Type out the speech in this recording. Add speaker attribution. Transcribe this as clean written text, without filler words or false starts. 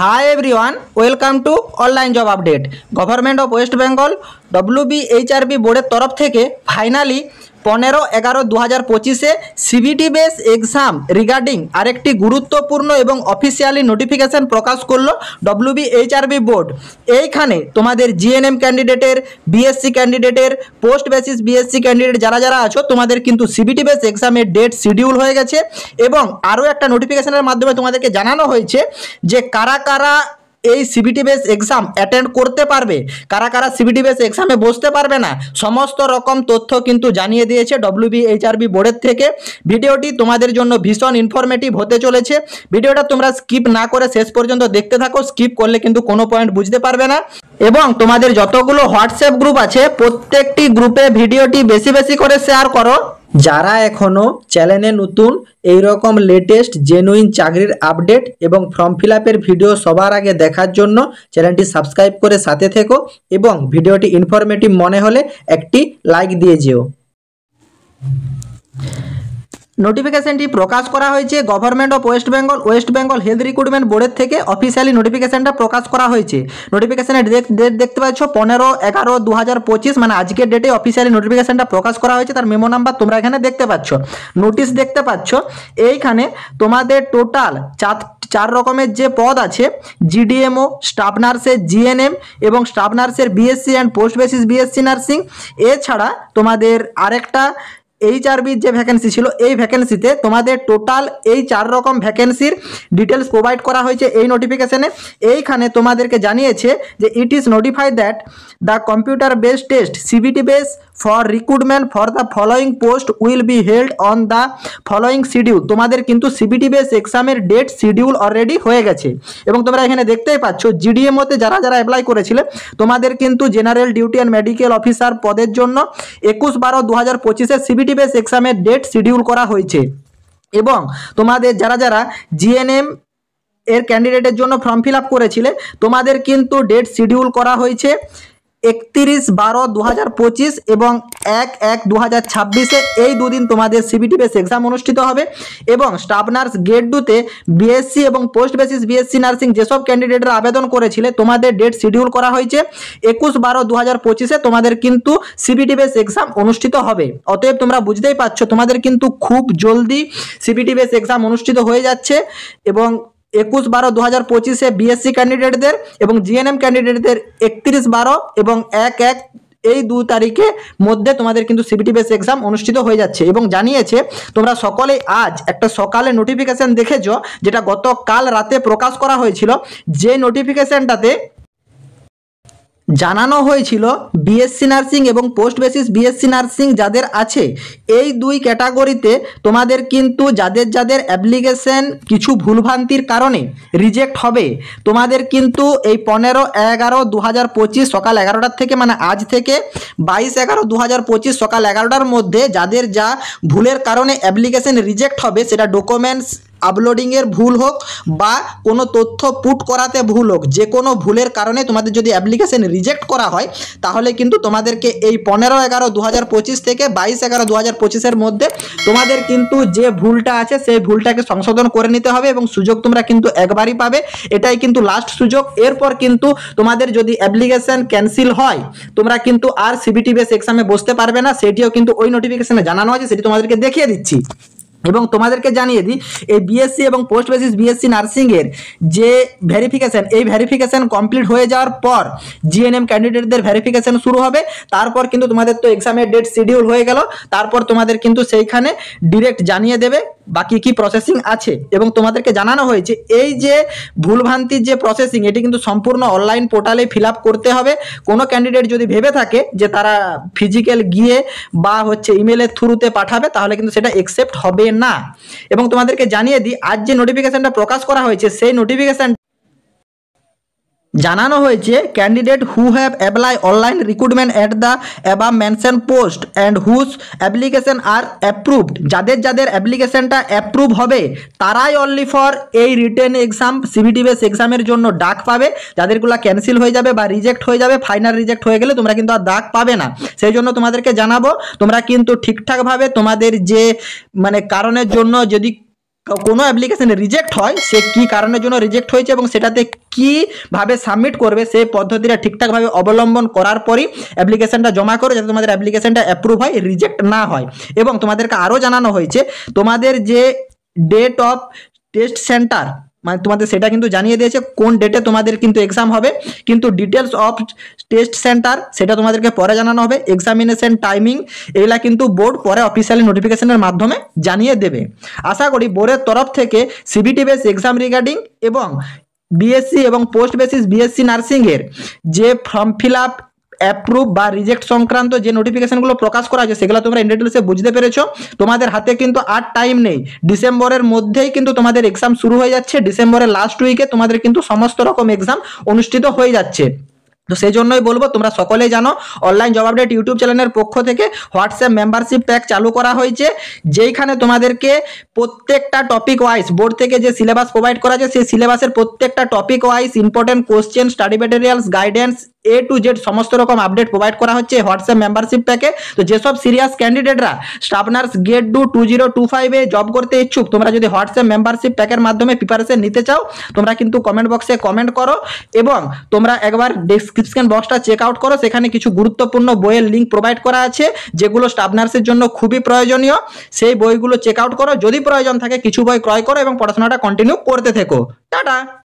Speaker 1: Hi everyone, welcome to Online Job Update. Government of West Bengal WBHRB বোর্ডের তরফ থেকে finally 15/11/2025 CBT base exam regarding আরেকটি গুরুত্বপূর্ণ এবং অফিসিয়ালি নোটিফিকেশন প্রকাশ করলো WBHRB বোর্ড। এইখানে তোমাদের জিএনএম ক্যান্ডিডেটের, বিএসসি ক্যান্ডিডেটের, পোস্ট বেসিস বিএসসি ক্যান্ডিডেট যারা যারা আছো তোমাদের কিন্তু সিবিটি বেস এক্সামের ডেট শিডিউল হয়ে গেছে এবং আরও একটা নোটিফিকেশনের মাধ্যমে তোমাদেরকে জানানো হয়েছে যে কারা কারা এই সিবিটি বেস এক্সাম অ্যাটেন্ড করতে পারবে, কারা কারা সিবিটি বেস এক্সামে বসতে পারবে না, সমস্ত রকম তথ্য কিন্তু জানিয়ে দিয়েছে WBHRB বোর্ডের থেকে। ভিডিওটি তোমাদের জন্য ভীষণ ইনফরমেটিভ হতে চলেছে। ভিডিওটা তোমরা স্কিপ না করে শেষ পর্যন্ত দেখতে থাকো, স্কিপ করলে কিন্তু কোনো পয়েন্ট বুঝতে পারবে না। এবং তোমাদের যতগুলো হোয়াটসঅ্যাপ গ্রুপ আছে প্রত্যেকটি গ্রুপে ভিডিওটি বেশি বেশি করে শেয়ার করো। যারা এখনও চ্যানেলে নতুন এই রকম লেটেস্ট জেনুইন চাকরির আপডেট এবং ফর্ম ফিল আপের ভিডিও সবার আগে দেখার জন্য চ্যানেলটি সাবস্ক্রাইব করে সাথে থেকো এবং ভিডিওটি ইনফরমেটিভ মনে হলে একটি লাইক দিয়ে যেও। নোটিফিকেশনটি প্রকাশ করা হয়েছে government of West Bengal health recruitment বোর্ডের থেকে অফিসিয়ালি নোটিফিকেশনটা প্রকাশ করা হয়েছে। নোটিফিকেশনের ডেট দেখতে পাচ্ছ 15/11/2025, মানে আজকের ডেটে অফিসিয়ালি নোটিফিকেশনটা প্রকাশ করা হয়েছে। তার মেমো নাম্বার তোমরা এখানে দেখতে পাচ্ছ, নোটিশ দেখতে পাচ্ছ। এইখানে তোমাদের টোটাল চার রকমের যে পদ আছে, জিডিএমও, স্টাফ নার্সের জিএনএম এবং স্টাফ নার্সের BSc and post basis BSc nursing, এছাড়া তোমাদের আরেকটা এইচআরবির যে ভ্যাকেন্সি ছিল এই ভ্যাকেন্সিতে তোমাদের টোটাল এই 4 রকম ভ্যাকেন্সির ডিটেলস প্রোভাইড করা হয়েছে এই নোটিফিকেশনে। এইখানে তোমাদেরকে জানিয়েছে যে it is notified that the computer based test CBT base for recruitment for the following post will be held on the following schedule. তোমাদের কিন্তু সিবিটি বেস এক্সামের ডেট শিডিউল অলরেডি হয়ে গেছে এবং তোমরা এখানে দেখতেই পাচ্ছ জিডিএমওতে যারা যারা অ্যাপ্লাই করেছিলে তোমাদের কিন্তু general duty and medical officer পদের জন্য 21/12/2025 সিবিটি বেস এক্সামের ডেট শিডিউল করা হয়েছে। এবং তোমাদের যারা যারা জিএনএম এর ক্যান্ডিডেটের জন্য ফর্ম ফিল আপ করেছিলে তোমাদের কিন্তু ডেট শিডিউল করা হয়েছে 31/12/2025 এবং 1/1/2026 এই দুদিন তোমাদের সিবিটি বেস এক্সাম অনুষ্ঠিত হবে। এবং স্টাফ নার্স গ্রেড 2তে বিএসসি এবং পোস্ট বেসিস বিএসসি নার্সিং যেসব ক্যান্ডিডেটরা আবেদন করেছিলে তোমাদের ডেট শিডিউল করা হয়েছে 21/12/2025 তোমাদের কিন্তু সিবিটি বেস এক্সাম অনুষ্ঠিত হবে। অতএব তোমরা বুঝতেই পারছো তোমাদের কিন্তু খুব জলদি সিবিটি বেস এক্সাম অনুষ্ঠিত হয়ে যাচ্ছে এবং 21/12/2025 বিএসসি ক্যান্ডিডেটদের এবং জিএনএম ক্যান্ডিডেটদের 31/12 এবং 1/1 এই 2 তারিখের মধ্যে তোমাদের কিন্তু সিবিটি বেস এক্সাম অনুষ্ঠিত হয়ে যাচ্ছে। এবং জানিয়েছে তোমরা সকলেই আজ একটা সকালে নোটিফিকেশন দেখেছো যেটা গতকাল রাতে প্রকাশ করা হয়েছিল, যে নোটিফিকেশনটাতে জানানো হয়েছিল বিএসসি নার্সিং এবং পোস্ট বেসিস বিএসসি নার্সিং যাদের আছে এই 2 ক্যাটাগরিতে তোমাদের কিন্তু যাদের যাদের অ্যাপ্লিকেশন কিছু ভুলভ্রান্তির কারণে রিজেক্ট হবে তোমাদের কিন্তু এই 15/11/2025 সকাল 11টার থেকে, মানে আজ থেকে 22/11/2025 সকাল 11টার মধ্যে যাদের যা ভুলের কারণে অ্যাপ্লিকেশন রিজেক্ট হবে, সেটা ডকুমেন্টস আপলোডিংয়ের ভুল হোক বা কোনো তথ্য পুট করাতে ভুল হোক, যে কোনো ভুলের কারণে তোমাদের যদি অ্যাপ্লিকেশন রিজেক্ট করা হয় তাহলে কিন্তু তোমাদেরকে এই 15/11/2025 থেকে 22/11/2025 মধ্যে তোমাদের কিন্তু যে ভুলটা আছে সেই ভুলটাকে সংশোধন করে নিতে হবে এবং সুযোগ তোমরা কিন্তু একবারই পাবে, এটাই কিন্তু লাস্ট সুযোগ। এরপর কিন্তু তোমাদের যদি অ্যাপ্লিকেশন ক্যান্সেল হয় তোমরা কিন্তু আর সিবিটি বেস এক্সামে বসতে পারবে না, সেটিও কিন্তু ওই নোটিফিকেশনে জানানো আছে, সেটি তোমাদেরকে দেখিয়ে দিচ্ছি। এবং তোমাদেরকে জানিয়ে দিই এই বিএসসি এবং পোস্ট বেসিস বিএসসি নার্সিংয়ের যে ভেরিফিকেশান, এই ভেরিফিকেশান কমপ্লিট হয়ে যাওয়ার পর জিএনএম ক্যান্ডিডেটদের ভেরিফিকেশান শুরু হবে। তারপর কিন্তু তোমাদের তো এক্সামের ডেট শিডিউল হয়ে গেল, তারপর তোমাদের কিন্তু সেইখানে ডিরেক্ট জানিয়ে দেবে বাকি কি প্রসেসিং আছে। এবং তোমাদেরকে জানানো হয়েছে এই যে ভুলভ্রান্তির যে প্রসেসিং এটি কিন্তু সম্পূর্ণ অনলাইন পোর্টালে ফিল আপ করতে হবে। কোনো ক্যান্ডিডেট যদি ভেবে থাকে যে তারা ফিজিক্যাল গিয়ে বা ইমেলের থ্রুতে পাঠাবে তাহলে কিন্তু সেটা অ্যাকসেপ্ট হবে না। এবং তোমাদেরকে জানিয়ে দিই আজ যে নোটিফিকেশনটা প্রকাশ করা হয়েছে সেই নোটিফিকেশন জানানো হয়েছে candidate who have apply online recruitment at the above mention post and whose application are approved, যাদের যাদের অ্যাপ্লিকেশনটা অ্যাপ্রুভ হবে তারাই অনলি ফর এই রিটেন এক্সাম সিবিটি বেস এক্সামের জন্য ডাক পাবে। যাদেরগুলো ক্যান্সেল হয়ে যাবে বা রিজেক্ট হয়ে যাবে, ফাইনাল রিজেক্ট হয়ে গেলে তোমরা কিন্তু আর ডাক পাবে না। সেই জন্য তোমাদেরকে জানাবো তোমরা কিন্তু ঠিকঠাকভাবে তোমাদের যে কারণের জন্য যদি কোনো অ্যাপ্লিকেশন রিজেক্ট হয়, সে কী কারণের জন্য রিজেক্ট হয়েছে এবং সেটাতে কীভাবে সাবমিট করবে সেই পদ্ধতিটা ঠিকঠাকভাবে অবলম্বন করার পরই অ্যাপ্লিকেশনটা জমা করো, যাতে তোমাদের অ্যাপ্লিকেশনটা অ্যাপ্রুভ হয়, রিজেক্ট না হয়। এবং তোমাদেরকে আরও জানানো হয়েছে তোমাদের যে ডেট অফ টেস্ট সেন্টার, মানে তোমাদের সেটা কিন্তু জানিয়ে দিয়েছে কোন ডেটে তোমাদের কিন্তু এক্সাম হবে, কিন্তু ডিটেলস অফ টেস্ট সেন্টার সেটা তোমাদেরকে পরে জানানো হবে। এক্সামিনেশন টাইমিং এগুলা কিন্তু বোর্ড পরে অফিসিয়ালি নোটিফিকেশনের মাধ্যমে জানিয়ে দেবে। আশা করি বোর্ডের তরফ থেকে সিবিটি বেস এক্সাম রিগার্ডিং এবং বিএসসি এবং পোস্ট বেসিস বিএসসি নার্সিংয়ের যে ফর্ম ফিল আপ অ্যাপ্রুভ বা রিজেক্ট সংক্রান্ত যে নোটিফিকেশনগুলো প্রকাশ করা আছে সেগুলো তোমরা ইন ডিটেলসে বুঝতে পেরেছো। তোমাদের হাতে কিন্তু আর টাইম নেই, ডিসেম্বরের মধ্যেই কিন্তু তোমাদের এক্সাম শুরু হয়ে যাচ্ছে, ডিসেম্বরের লাস্ট উইকে তোমাদের কিন্তু সমস্ত রকম এক্সাম অনুষ্ঠিত হয়ে যাচ্ছে। তো সেই জন্যই বলবো, তোমরা সকলেই জানো অনলাইন জব আপডেট ইউটিউব চ্যানেলের পক্ষ থেকে হোয়াটসঅ্যাপ মেম্বারশিপ প্যাক চালু করা হয়েছে, যেইখানে তোমাদেরকে প্রত্যেকটা টপিক ওয়াইজ বোর্ড থেকে যে সিলেবাস প্রোভাইড করা আছে সেই সিলেবাসের প্রত্যেকটা topic wise important question, study materials, guidance A to Z সমস্ত রকম আপডেট প্রোভাইড করা হচ্ছে হোয়াটসঅ্যাপ মেম্বারশিপ প্যাকে। তো যেসব সিরিয়াস ক্যান্ডিডেটরা স্টাফ নার্স গ্রেড 2 2025 জব করতে ইচ্ছুক, তোমরা যদি হোয়াটসঅ্যাপ মেম্বারশিপ প্যাকের মাধ্যমে প্রিপারেশন নিতে চাও, তোমরা কিন্তু কমেন্ট বক্সে কমেন্ট করো এবং তোমরা একবার ডেসক্রিপশন বক্সটা চেক আউট করো, সেখানে কিছু গুরুত্বপূর্ণ বইয়ের লিঙ্ক প্রোভাইড করা আছে যেগুলো স্টাফ নার্সের জন্য খুবই প্রয়োজনীয়। সেই বইগুলো চেক আউট করো, যদি প্রয়োজন থাকে কিছু বই ক্রয় করো এবং পড়াশোনাটা কন্টিনিউ করতে থেকো। টাটা।